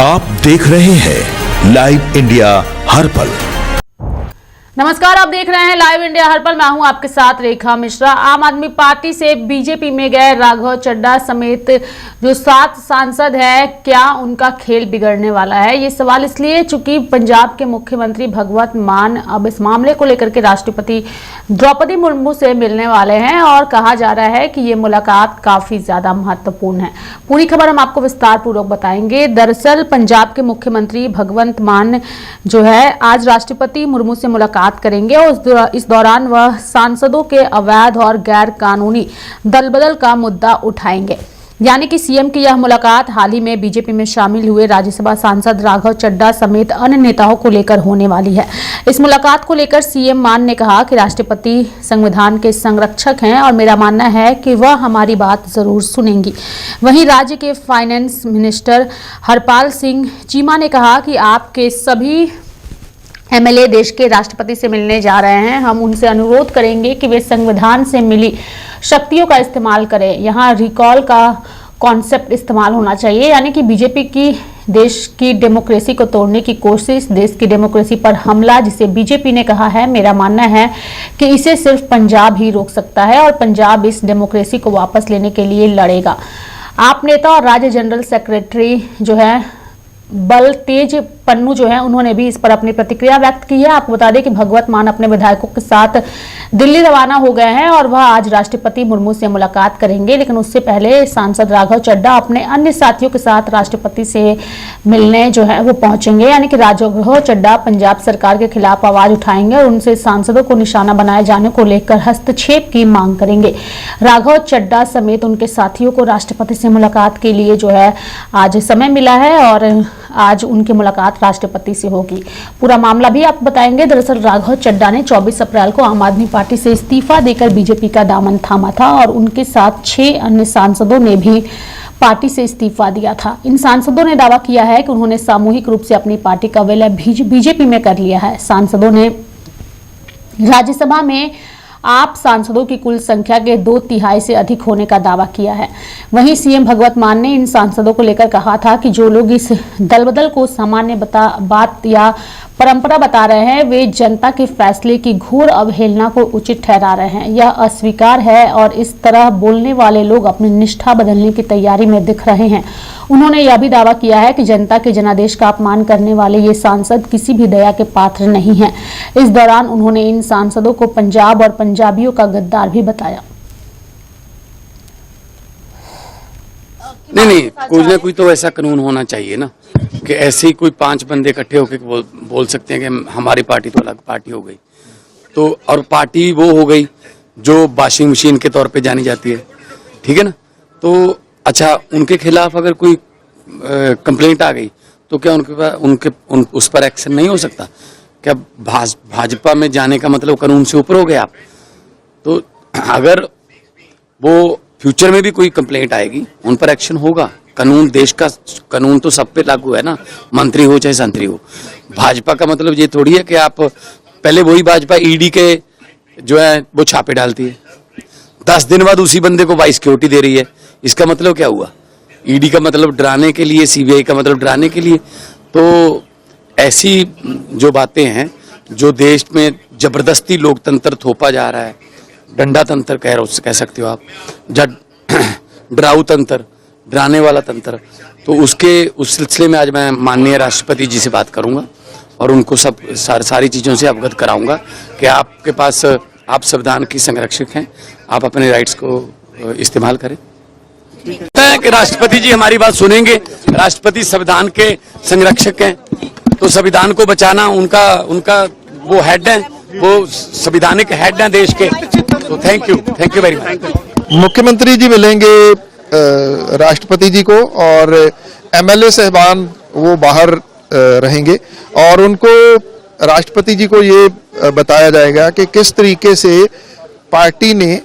आप देख रहे हैं लाइव इंडिया हर पल। नमस्कार, आप देख रहे हैं लाइव इंडिया हर पल। मैं हूं आपके साथ रेखा मिश्रा। आम आदमी पार्टी से बीजेपी में गए राघव चड्ढा समेत जो 7 सांसद हैं, क्या उनका खेल बिगड़ने वाला है? ये सवाल इसलिए चूंकि पंजाब के मुख्यमंत्री भगवंत मान अब इस मामले को लेकर के राष्ट्रपति द्रौपदी मुर्मू से मिलने वाले हैं और कहा जा रहा है कि ये मुलाकात काफी ज्यादा महत्वपूर्ण है। पूरी खबर हम आपको विस्तार पूर्वक बताएंगे। दरअसल पंजाब के मुख्यमंत्री भगवंत मान जो है आज राष्ट्रपति मुर्मू से मुलाकात करेंगे और इस दौरान वह सांसदों के अवैध और गैर कानूनी दलबदल का मुद्दा उठाएंगे। यानी कि सीएम की यह मुलाकात हाल ही में बीजेपी में शामिल हुए राज्यसभा सांसद राघव चड्ढा समेत अन्य नेताओं को लेकर होने वाली है। इस मुलाकात को लेकर सीएम मान ने कहा कि राष्ट्रपति संविधान के संरक्षक हैं और मेरा मानना है कि वह हमारी बात जरूर सुनेंगी। वहीं राज्य के फाइनेंस मिनिस्टर हरपाल सिंह चीमा ने कहा कि आपके सभी एमएलए देश के राष्ट्रपति से मिलने जा रहे हैं। हम उनसे अनुरोध करेंगे कि वे संविधान से मिली शक्तियों का इस्तेमाल करें। यहाँ रिकॉल का कॉन्सेप्ट इस्तेमाल होना चाहिए, यानी कि बीजेपी की देश की डेमोक्रेसी को तोड़ने की कोशिश, देश की डेमोक्रेसी पर हमला, जिसे बीजेपी ने कहा है। मेरा मानना है कि इसे सिर्फ पंजाब ही रोक सकता है और पंजाब इस डेमोक्रेसी को वापस लेने के लिए लड़ेगा। आप नेता और राज्य जनरल सेक्रेटरी जो है बल तेज पन्नू जो है, उन्होंने भी इस पर अपनी प्रतिक्रिया व्यक्त की है। आपको बता दें कि भगवंत मान अपने विधायकों के साथ दिल्ली रवाना हो गए हैं और वह आज राष्ट्रपति मुर्मू से मुलाकात करेंगे। लेकिन उससे पहले सांसद राघव चड्ढा अपने अन्य साथियों के साथ राष्ट्रपति से मिलने जो है वो पहुंचेंगे। यानी कि राघव चड्ढा पंजाब सरकार के खिलाफ आवाज उठाएंगे और उनसे सांसदों को निशाना बनाए जाने को लेकर हस्तक्षेप की मांग करेंगे। राघव चड्ढा समेत उनके साथियों को राष्ट्रपति से मुलाकात के लिए जो है आज समय मिला है और आज उनकी मुलाकात राष्ट्रपति से होगी। पूरा मामला भी आप बताएंगे। दरअसल राघव चड्ढा ने 24 अप्रैल को आम आदमी पार्टी से इस्तीफा देकर बीजेपी का दामन थामा था और उनके साथ 6 अन्य सांसदों ने भी पार्टी से इस्तीफा दिया था। इन सांसदों ने दावा किया है कि उन्होंने सामूहिक रूप से अपनी पार्टी का विलय बीजेपी में कर लिया है। सांसदों ने राज्यसभा में आप सांसदों की कुल संख्या के 2/3 से अधिक होने का दावा किया है। वहीं सीएम भगवंत मान ने इन सांसदों को लेकर कहा था कि जो लोग इस दलबदल को सामान्य बात या परंपरा बता रहे हैं, वे जनता के फैसले की घोर अवहेलना को उचित ठहरा रहे हैं। यह अस्वीकार है और इस तरह बोलने वाले लोग अपनी निष्ठा बदलने की तैयारी में दिख रहे हैं। उन्होंने यह भी दावा किया है कि जनता के जनादेश का अपमान करने वाले ये सांसद किसी भी दया के पात्र नहीं हैं। इस दौरान उन्होंने इन सांसदों को पंजाब और पंजाबियों का गद्दार भी बताया। नहीं, कोई ना कोई तो ऐसा कानून होना चाहिए ना कि ऐसे ही कोई 5 बंदे इकट्ठे होकर बोल सकते हैं कि हमारी पार्टी तो अलग पार्टी हो गई। तो और पार्टी वो हो गई जो वॉशिंग मशीन के तौर पे जानी जाती है, ठीक है ना। तो अच्छा, उनके खिलाफ अगर कोई कंप्लेंट आ गई तो क्या उस पर एक्शन नहीं हो सकता? क्या भाजपा में जाने का मतलब कानून से ऊपर हो गए आप? तो अगर वो फ्यूचर में भी कोई कंप्लेंट आएगी, उन पर एक्शन होगा। कानून, देश का कानून तो सब पे लागू है ना, मंत्री हो चाहे संतरी हो। भाजपा का मतलब ये थोड़ी है कि आप पहले वही भाजपा ईडी के जो है वो छापे डालती है, 10 दिन बाद उसी बंदे को वाइस सिक्योरिटी दे रही है। इसका मतलब क्या हुआ? ईडी का मतलब डराने के लिए, सीबीआई का मतलब डराने के लिए। तो ऐसी जो बातें हैं, जो देश में जबरदस्ती लोकतंत्र थोपा जा रहा है, डंडा तंत्र कह सकते हो आप, डराऊ तंत्र, डराने वाला तंत्र, तो उस सिलसिले में आज मैं माननीय राष्ट्रपति जी से बात करूंगा और उनको सारी चीज़ों से अवगत कराऊंगा कि आपके पास, आप संविधान की संरक्षक हैं, आप अपने राइट्स को इस्तेमाल करें। कि राष्ट्रपति जी हमारी बात सुनेंगे। राष्ट्रपति संविधान के संरक्षक हैं, तो संविधान को बचाना उनका वो हेड है, वो संविधानिक हेड है देश के। तो थैंक यू वेरी मच। मुख्यमंत्री जी मिलेंगे राष्ट्रपति जी को और एमएलए साहबान वो बाहर रहेंगे और उनको राष्ट्रपति जी को ये बताया जाएगा कि किस तरीके से पार्टी ने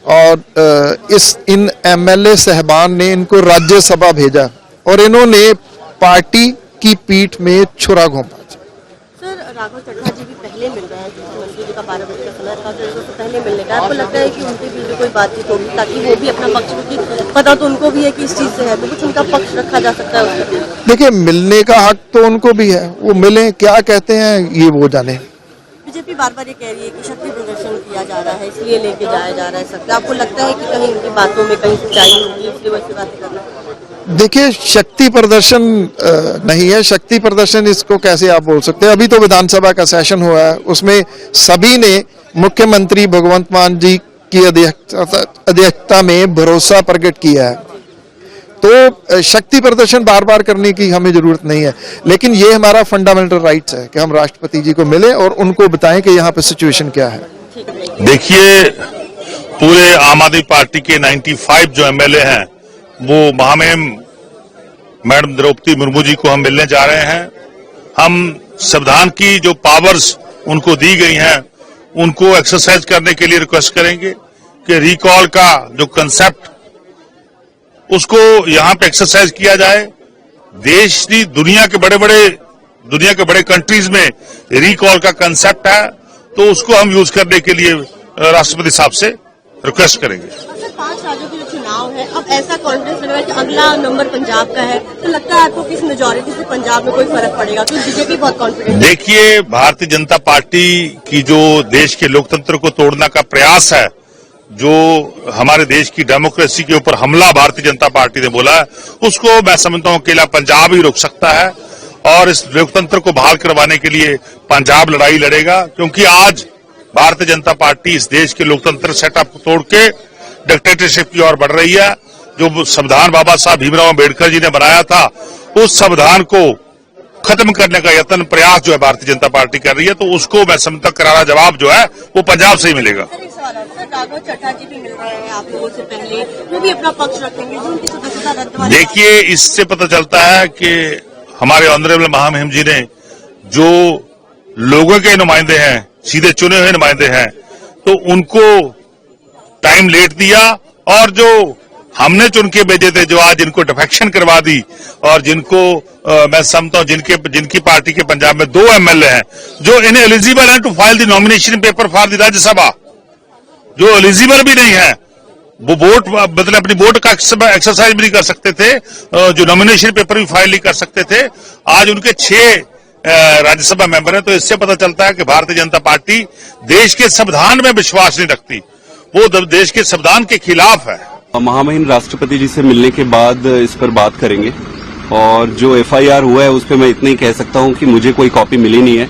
और इन एमएलए साहबान ने इनको राज्यसभा भेजा और इन्होंने पार्टी की पीठ में छुरा घोंपा। सर, राघव चड्ढा जी भी पहले पहले मिल रहे हैं, मंत्री जी का 12 बजे का समय था, तो उससे पहले मिलने का आपको लगता है कि उनके बीच में कोई बातचीत होगी ताकि वो भी अपना पक्ष, क्योंकि पता तो उनको भी है कि इस चीज से है, तो कुछ उनका पक्ष रखा जा सकता है उसके? देखिए, मिलने का हक तो उनको भी है, वो मिले, क्या कहते हैं ये वो जाने। बीजेपी बार बार ये कह रही है कि शक्ति प्रदर्शन किया जा रहा है, इसलिए लेके जाया जा रहा है सत्ता। आपको लगता है कि कहीं उनकी बातों में कहीं सच्चाई होगी, इसलिए वैसी बातें करना? देखिए, शक्ति प्रदर्शन नहीं है। शक्ति प्रदर्शन इसको कैसे आप बोल सकते हैं? अभी तो विधानसभा का सेशन हुआ है, उसमें सभी ने मुख्यमंत्री भगवंत मान जी की अध्यक्षता में भरोसा प्रकट किया है, तो शक्ति प्रदर्शन बार बार करने की हमें जरूरत नहीं है। लेकिन ये हमारा फंडामेंटल राइट्स है कि हम राष्ट्रपति जी को मिले और उनको बताएं कि यहाँ पे सिचुएशन क्या है। देखिए, पूरे आम आदमी पार्टी के 95 जो एमएलए हैं, वो महामहिम मैडम द्रौपदी मुर्मू जी को हम मिलने जा रहे हैं। हम संविधान की जो पावर्स उनको दी गई हैं, उनको एक्सरसाइज करने के लिए रिक्वेस्ट करेंगे कि रिकॉल का जो कंसेप्ट उसको यहां पे एक्सरसाइज किया जाए। देश की दुनिया के बड़े कंट्रीज में रिकॉल का कंसेप्ट है, तो उसको हम यूज करने के लिए राष्ट्रपति साहब से रिक्वेस्ट करेंगे। 5 राज्यों के जो चुनाव है, अब ऐसा कॉन्फिडेंस लग रहा है कि अगला नंबर पंजाब का है, तो लगता है आपको किस मेजोरिटी से पंजाब में कोई फर्क पड़ेगा? तो बीजेपी बहुत कॉन्फिडेंट। देखिए, भारतीय जनता पार्टी की जो देश के लोकतंत्र को तोड़ने का प्रयास है, जो हमारे देश की डेमोक्रेसी के ऊपर हमला भारतीय जनता पार्टी ने बोला है, उसको मैं समझता हूं अकेला पंजाब ही रोक सकता है। और इस लोकतंत्र को बहाल करवाने के लिए पंजाब लड़ाई लड़ेगा, क्योंकि आज भारतीय जनता पार्टी इस देश के लोकतंत्र सेटअप को तोड़ के डिक्टेटरशिप की ओर बढ़ रही है। जो संविधान बाबा साहब भीमराव अम्बेडकर जी ने बनाया था, उस संविधान को खत्म करने का यत्न प्रयास जो है भारतीय जनता पार्टी कर रही है, तो उसको मैं समझता करारा जवाब जो है वो पंजाब से ही मिलेगा। राघव चड्ढा जी भी मिल रहे हैं आप लोगों से पहले, वो भी अपना पक्ष रखेंगे, जो उनकी सदस्यता रद्द वाली। देखिए, इससे पता चलता है कि हमारे ऑनरेबल महामहिम जी ने जो लोगों के नुमाइंदे हैं, सीधे चुने हुए नुमाइंदे हैं, तो उनको टाइम लेट दिया, और जो हमने चुन के भेजे थे, जो आज इनको डिफेक्शन करवा दी, और जिनको मैं समझता हूं जिनकी पार्टी के पंजाब में 2 एमएलए हैं जो इन एलिजिबल हैं to file the nomination paper for the Rajya Sabha, जो एलिजिबल भी नहीं है, वो वोट मतलब अपनी वोट का एक्सरसाइज भी नहीं कर सकते थे, जो नॉमिनेशन पेपर भी फाइल नहीं कर सकते थे। आज उनके 6 राज्यसभा मेंबर हैं। तो इससे पता चलता है कि भारतीय जनता पार्टी देश के संविधान में विश्वास नहीं रखती, वो देश के संविधान के खिलाफ है। महामहिम राष्ट्रपति जी से मिलने के बाद इस पर बात करेंगे, और जो एफआईआर हुआ है उस पर मैं इतना ही कह सकता हूं कि मुझे कोई कॉपी मिली नहीं है,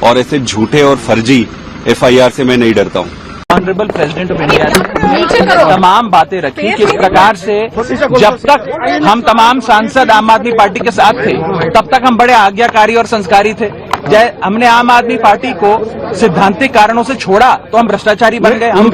और ऐसे झूठे और फर्जी एफआईआर से मैं नहीं डरता हूं। ऑनरेबल प्रेसिडेंट ऑफ इंडिया ने तमाम बातें रखी किस प्रकार से जब तक हम तमाम सांसद आम आदमी पार्टी के साथ थे, तब तक हम बड़े आज्ञाकारी और संस्कारी थे। हमने आम आदमी पार्टी को सिद्धांतिक कारणों से छोड़ा तो हम भ्रष्टाचारी बन गए। हम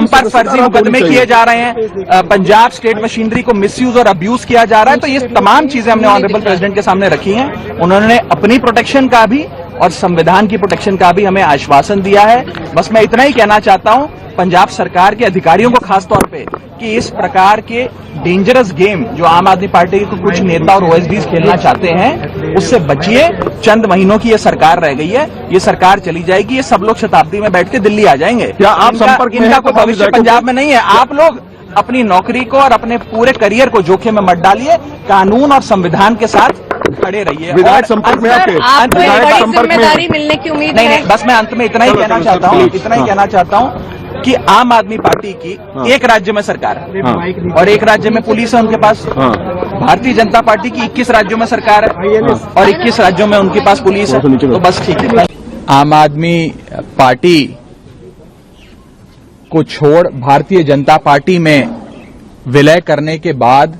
पर फर्जी मुकदमे किए जा रहे हैं, पंजाब स्टेट मशीनरी को मिसयूज और अब्यूज किया जा रहा है। तो ये तमाम चीजें हमने ऑनरेबल प्रेसिडेंट के सामने रखी हैं। उन्होंने अपनी प्रोटेक्शन का भी और संविधान की प्रोटेक्शन का भी हमें आश्वासन दिया है। बस मैं इतना ही कहना चाहता हूं पंजाब सरकार के अधिकारियों को खास तौर पे कि इस प्रकार के डेंजरस गेम जो आम आदमी पार्टी के कुछ नेता और ओएसडीज खेलना चाहते हैं, उससे बचिए। चंद महीनों की ये सरकार रह गई है, ये सरकार चली जाएगी, ये सब लोग शताब्दी में बैठ के दिल्ली आ जाएंगे। क्या आप संपर्क इनका कोई भविष्य पंजाब में नहीं है। आप लोग अपनी नौकरी को और अपने पूरे करियर को जोखिम में मत डालिए, कानून और संविधान के साथ खड़े रहिए। विधायक संपर्क में आपके जिम्मेदारी मिलने की उम्मीद नहीं, बस मैं अंत में इतना ही कहना चाहता हूँ कि आम आदमी पार्टी की एक राज्य में सरकार है और एक राज्य में पुलिस है उनके पास। भारतीय जनता पार्टी की 21 राज्यों में सरकार है और 21 राज्यों में उनके पास पुलिस है। तो बस ठीक है। आम आदमी पार्टी को छोड़ भारतीय जनता पार्टी में विलय करने के बाद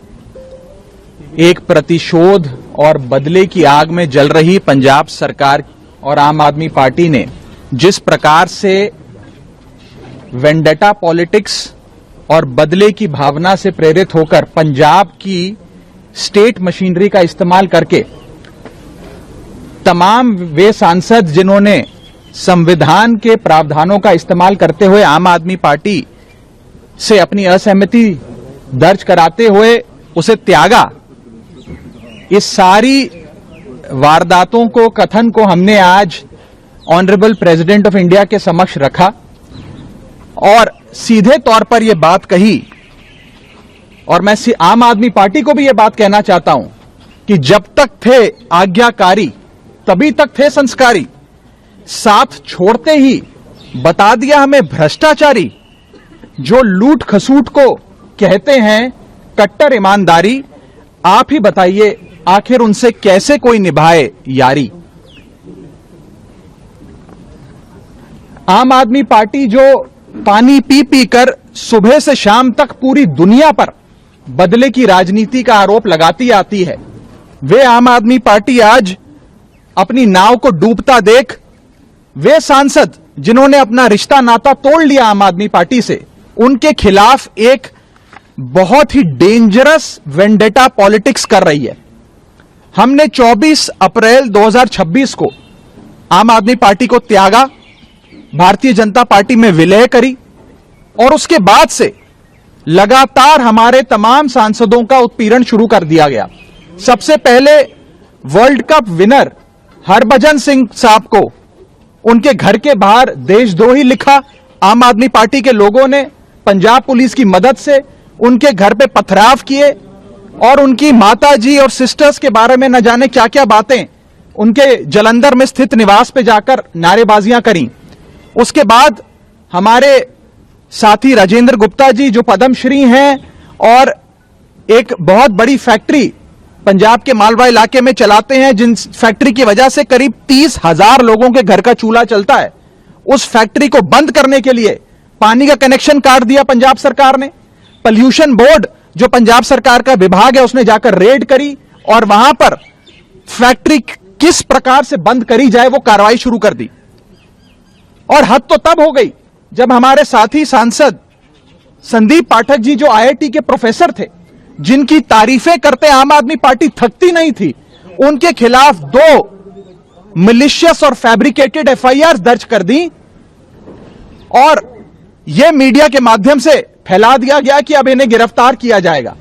एक प्रतिशोध और बदले की आग में जल रही पंजाब सरकार और आम आदमी पार्टी ने जिस प्रकार से वेंडेटा पॉलिटिक्स और बदले की भावना से प्रेरित होकर पंजाब की स्टेट मशीनरी का इस्तेमाल करके तमाम वे सांसद जिन्होंने संविधान के प्रावधानों का इस्तेमाल करते हुए आम आदमी पार्टी से अपनी असहमति दर्ज कराते हुए उसे त्यागा, इस सारी वारदातों को, कथन को हमने आज ऑनरेबल प्रेसिडेंट ऑफ इंडिया के समक्ष रखा और सीधे तौर पर यह बात कही, और मैं आम आदमी पार्टी को भी यह बात कहना चाहता हूं कि जब तक थे आज्ञाकारी तभी तक थे संस्कारी, साथ छोड़ते ही बता दिया हमें भ्रष्टाचारी। जो लूट खसूट को कहते हैं कट्टर ईमानदारी, आप ही बताइए आखिर उनसे कैसे कोई निभाए यारी। आम आदमी पार्टी जो पानी पी पी कर सुबह से शाम तक पूरी दुनिया पर बदले की राजनीति का आरोप लगाती आती है, वे आम आदमी पार्टी आज अपनी नाव को डूबता देख वे सांसद जिन्होंने अपना रिश्ता नाता तोड़ लिया आम आदमी पार्टी से, उनके खिलाफ एक बहुत ही डेंजरस वेंडेटा पॉलिटिक्स कर रही है। हमने 24 अप्रैल 2026 को आम आदमी पार्टी को त्यागा, भारतीय जनता पार्टी में विलय करी और उसके बाद से लगातार हमारे तमाम सांसदों का उत्पीड़न शुरू कर दिया गया। सबसे पहले world cup winner Harbhajan Singh साहब को उनके घर के बाहर देशद्रोही लिखा। आम आदमी पार्टी के लोगों ने पंजाब पुलिस की मदद से उनके घर पे पथराव किए और उनकी माता जी और सिस्टर्स के बारे में न जाने क्या क्या बातें उनके जलंधर में स्थित निवास पे जाकर नारेबाजियां करी। उसके बाद हमारे साथी राजेंद्र गुप्ता जी जो पद्मश्री हैं और एक बहुत बड़ी फैक्ट्री पंजाब के मालवा इलाके में चलाते हैं, जिन फैक्ट्री की वजह से करीब 30,000 लोगों के घर का चूल्हा चलता है, उस फैक्ट्री को बंद करने के लिए पानी का कनेक्शन काट दिया पंजाब सरकार ने। पॉल्यूशन बोर्ड जो पंजाब सरकार का विभाग है उसने जाकर रेड करी और वहां पर फैक्ट्री किस प्रकार से बंद करी जाए वो कार्रवाई शुरू कर दी। और हद तो तब हो गई जब हमारे साथी सांसद संदीप पाठक जी जो आईआईटी के प्रोफेसर थे, जिनकी तारीफें करते आम आदमी पार्टी थकती नहीं थी, उनके खिलाफ 2 मिलिशियस और फैब्रिकेटेड एफआईआर दर्ज कर दी और यह मीडिया के माध्यम से फैला दिया गया कि अब इन्हें गिरफ्तार किया जाएगा।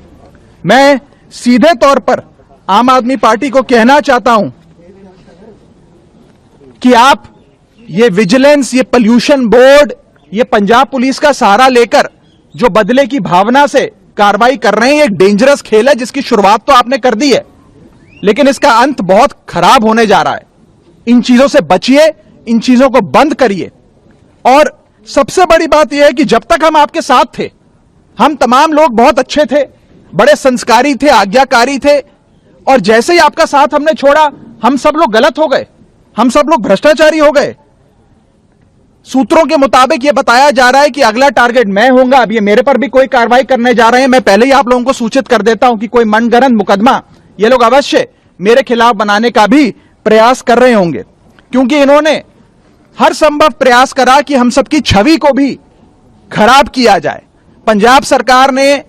मैं सीधे तौर पर आम आदमी पार्टी को कहना चाहता हूं कि आप ये विजिलेंस, ये पॉल्यूशन बोर्ड, ये पंजाब पुलिस का सहारा लेकर जो बदले की भावना से कार्रवाई कर रहे हैं, ये एक डेंजरस खेल है जिसकी शुरुआत तो आपने कर दी है, लेकिन इसका अंत बहुत खराब होने जा रहा है। इन चीजों से बचिए, इन चीजों को बंद करिए। और सबसे बड़ी बात यह है कि जब तक हम आपके साथ थे, हम तमाम लोग बहुत अच्छे थे, बड़े संस्कारी थे, आज्ञाकारी थे, और जैसे ही आपका साथ हमने छोड़ा, हम सब लोग गलत हो गए, हम सब लोग भ्रष्टाचारी हो गए। सूत्रों के मुताबिक यह बताया जा रहा है कि अगला टारगेट मैं होऊंगा। अब ये मेरे पर भी कोई कार्रवाई करने जा रहे हैं। मैं पहले ही आप लोगों को सूचित कर देता हूं कि कोई मनगढ़ंत मुकदमा ये लोग अवश्य मेरे खिलाफ बनाने का भी प्रयास कर रहे होंगे, क्योंकि इन्होंने हर संभव प्रयास करा कि हम सबकी छवि को भी खराब किया जाए। पंजाब सरकार ने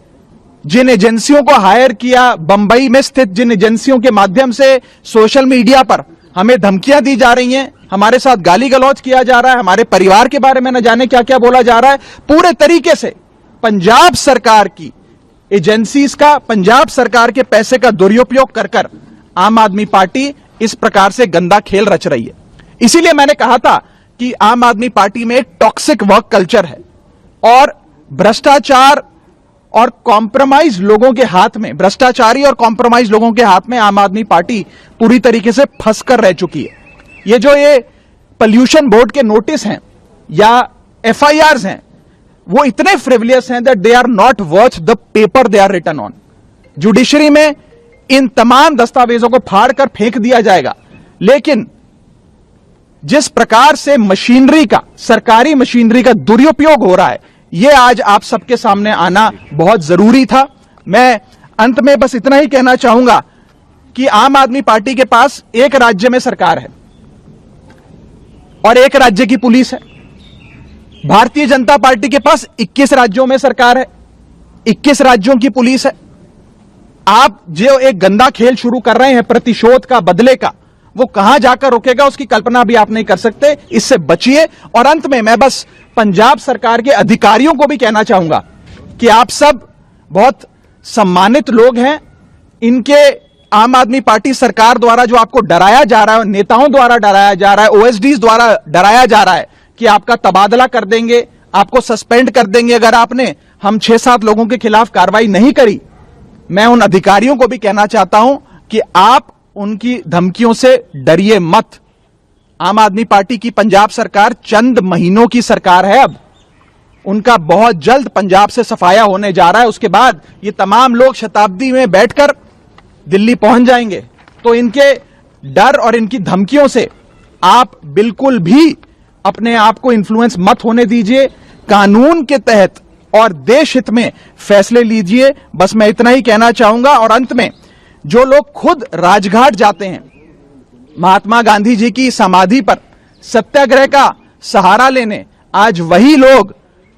जिन एजेंसियों को हायर किया, बंबई में स्थित जिन एजेंसियों के माध्यम से सोशल मीडिया पर हमें धमकियां दी जा रही हैं, हमारे साथ गाली गलौज किया जा रहा है, हमारे परिवार के बारे में न जाने क्या क्या बोला जा रहा है, पूरे तरीके से पंजाब सरकार की एजेंसीज का, पंजाब सरकार के पैसे का दुरुपयोग कर आम आदमी पार्टी इस प्रकार से गंदा खेल रच रही है। इसीलिए मैंने कहा था कि आम आदमी पार्टी में टॉक्सिक वर्क कल्चर है और भ्रष्टाचार और कॉम्प्रोमाइज लोगों के हाथ में, भ्रष्टाचारी और कॉम्प्रोमाइज लोगों के हाथ में आम आदमी पार्टी पूरी तरीके से फंसकर रह चुकी है। ये जो ये पॉल्यूशन बोर्ड के नोटिस हैं या एफआईआर्स हैं, वो इतने फ्रिवलियस हैं that they are not worth the paper they are written on. Judiciary में इन तमाम दस्तावेजों को फाड़कर फेंक दिया जाएगा, लेकिन जिस प्रकार से मशीनरी का, सरकारी मशीनरी का दुरुपयोग हो रहा है, यह आज आप सबके सामने आना बहुत जरूरी था। मैं अंत में बस इतना ही कहना चाहूंगा कि आम आदमी पार्टी के पास एक राज्य में सरकार है और एक राज्य की पुलिस है। भारतीय जनता पार्टी के पास 21 राज्यों में सरकार है, 21 राज्यों की पुलिस है। आप जो एक गंदा खेल शुरू कर रहे हैं प्रतिशोध का, बदले का, वो कहां जाकर रुकेगा उसकी कल्पना भी आप नहीं कर सकते। इससे बचिए। और अंत में मैं बस पंजाब सरकार के अधिकारियों को भी कहना चाहूंगा कि आप सब बहुत सम्मानित लोग हैं, इनके आम आदमी पार्टी सरकार द्वारा जो आपको डराया जा रहा है, नेताओं द्वारा डराया जा रहा है, ओएसडीज द्वारा डराया जा रहा है कि आपका तबादला कर देंगे, आपको सस्पेंड कर देंगे अगर आपने हम 6-7 लोगों के खिलाफ कार्रवाई नहीं करी। मैं उन अधिकारियों को भी कहना चाहता हूं कि आप उनकी धमकियों से डरिए मत। आम आदमी पार्टी की पंजाब सरकार चंद महीनों की सरकार है, अब उनका बहुत जल्द पंजाब से सफाया होने जा रहा है। उसके बाद ये तमाम लोग शताब्दी में बैठकर दिल्ली पहुंच जाएंगे। तो इनके डर और इनकी धमकियों से आप बिल्कुल भी अपने आप को इन्फ्लुएंस मत होने दीजिए। कानून के तहत और देश हित में फैसले लीजिए। बस मैं इतना ही कहना चाहूंगा। और अंत में जो लोग खुद राजघाट जाते हैं महात्मा गांधी जी की समाधि पर सत्याग्रह का सहारा लेने, आज वही लोग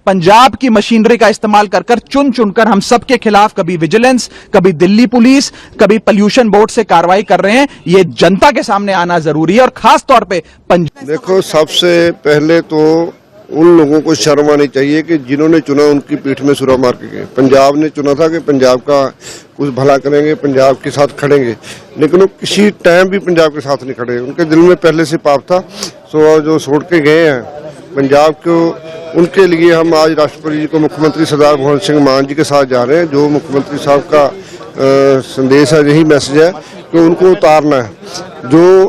पंजाब की मशीनरी का इस्तेमाल कर कर चुन चुनकर हम सबके खिलाफ कभी विजिलेंस, कभी दिल्ली पुलिस, कभी पोल्यूशन बोर्ड से कार्रवाई कर रहे हैं। ये जनता के सामने आना जरूरी है। और खास तौर पे देखो, सबसे पहले तो उन लोगों को शर्म आनी चाहिए कि जिन्होंने चुना उनकी पीठ में छुरा मार के गए। पंजाब ने चुना था कि पंजाब का कुछ भला करेंगे, पंजाब के साथ खड़ेंगे, लेकिन वो किसी टाइम भी पंजाब के साथ नहीं खड़े। उनके दिल में पहले से पाप था। सो जो छोड़ के गए हैं पंजाब को, उनके लिए हम आज राष्ट्रपति जी को, मुख्यमंत्री सरदार भगवंत सिंह मान जी के साथ जा रहे हैं। जो मुख्यमंत्री साहब का संदेश है, यही मैसेज है कि उनको उतारना है। जो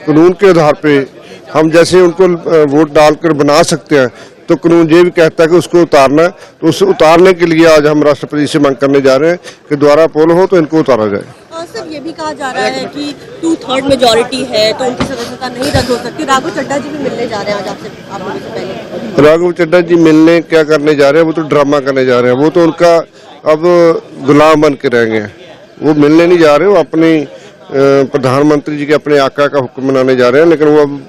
कानून के आधार पे हम जैसे उनको वोट डालकर बना सकते हैं, तो कानून ये भी कहता है कि उसको उतारना है। तो उसे उतारने के लिए आज हम राष्ट्रपति से मांग करने जा रहे हैं कि दोबारा पोल हो तो इनको उतारा जाए। सर, ये भी कहा जा रहा है कि 2/3 मेजोरिटी है तो उनकी सदस्यता नहीं रद्द हो सकती। राघव चड्ढा जी भी मिलने जा रहे हैं आज आपसे, आप लोगों से पहले। राघव चड्ढा जी मिलने क्या करने जा रहे हैं? वो तो ड्रामा करने जा रहे हैं। वो तो उनका अब गुलाम बन के रह गए। वो मिलने नहीं जा रहे, वो अपनी प्रधानमंत्री जी के अपने आका का हुक्म मनाने जा रहे हैं। लेकिन वो अब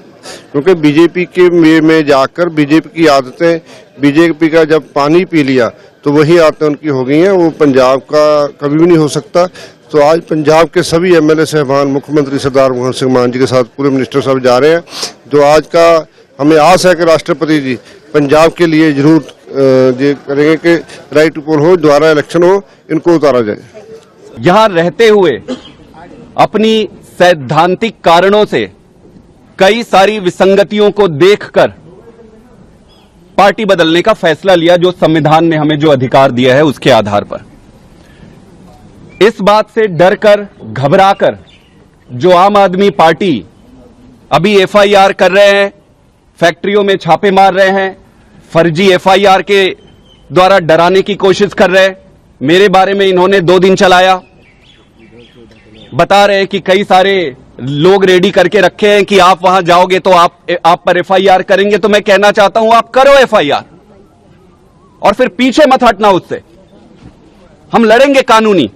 क्योंकि बीजेपी के में जाकर बीजेपी की आदतें, बीजेपी का जब पानी पी लिया तो वही आदतें उनकी हो गई हैं। वो पंजाब का कभी भी नहीं हो सकता। तो आज पंजाब के सभी एमएलए साहबान, मुख्यमंत्री सरदार भगवंत सिंह मान जी के साथ पूरे मिनिस्टर साहब जा रहे हैं। जो आज का हमें आस है कि राष्ट्रपति जी पंजाब के लिए जरूर ये करेंगे कि राइट टू पोल हो, दोबारा इलेक्शन हो, इनको उतारा जाए। यहां रहते हुए अपनी सैद्धांतिक कारणों से कई सारी विसंगतियों को देखकर पार्टी बदलने का फैसला लिया, जो संविधान ने हमें जो अधिकार दिया है उसके आधार पर। इस बात से डरकर, घबराकर जो आम आदमी पार्टी अभी एफआईआर कर रहे हैं, फैक्ट्रियों में छापे मार रहे हैं, फर्जी एफआईआर के द्वारा डराने की कोशिश कर रहे हैं। मेरे बारे में इन्होंने 2 दिन चलाया, बता रहे हैं कि कई सारे लोग रेडी करके रखे हैं कि आप वहां जाओगे तो आप पर एफआईआर करेंगे। तो मैं कहना चाहता हूं, आप करो एफआईआर और फिर पीछे मत हटना उससे। हम लड़ेंगे कानूनी।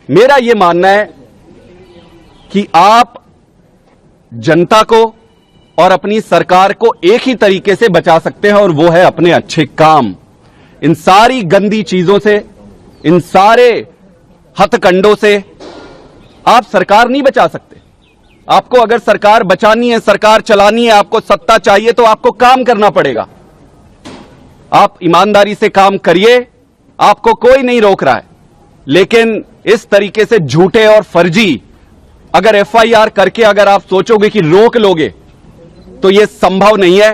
मेरा यह मानना है कि आप जनता को और अपनी सरकार को एक ही तरीके से बचा सकते हैं, और वो है अपने अच्छे काम। इन सारी गंदी चीजों से, इन सारे हथकंडों से आप सरकार नहीं बचा सकते। आपको अगर सरकार बचानी है, सरकार चलानी है, आपको सत्ता चाहिए, तो आपको काम करना पड़ेगा। आप ईमानदारी से काम करिए, आपको कोई नहीं रोक रहा है। लेकिन इस तरीके से झूठे और फर्जी अगर एफआईआर करके अगर आप सोचोगे कि रोक लोगे, तो यह संभव नहीं है।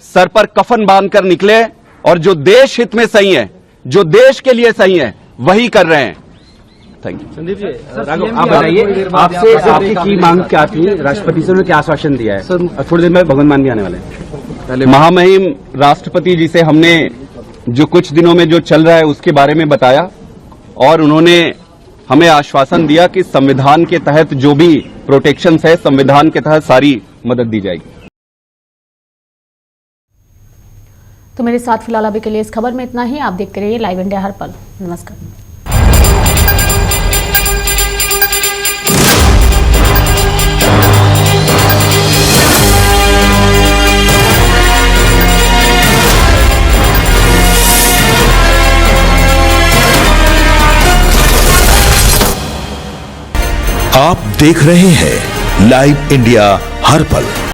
सर पर कफन बांधकर निकले और जो देश हित में सही है, जो देश के लिए सही है, वही कर रहे हैं। Thank you. संदीप जी, राघव, आप बताइए, आपसे आपकी की मांग क्या थी? राष्ट्रपति से उन्होंने क्या आश्वासन दिया है? थोड़ी देर में भगवान मान भी आने वाले हैं। महामहिम राष्ट्रपति जी से हमने जो कुछ दिनों में जो चल रहा है उसके बारे में बताया, और उन्होंने हमें आश्वासन दिया कि संविधान के तहत जो भी प्रोटेक्शंस है, संविधान के तहत सारी मदद दी जाएगी। तो मेरे साथ फिलहाल अभी के लिए इस खबर में इतना ही। आप देखते रहिए लाइव इंडिया हर पल। नमस्कार। आप देख रहे हैं लाइव इंडिया हर पल।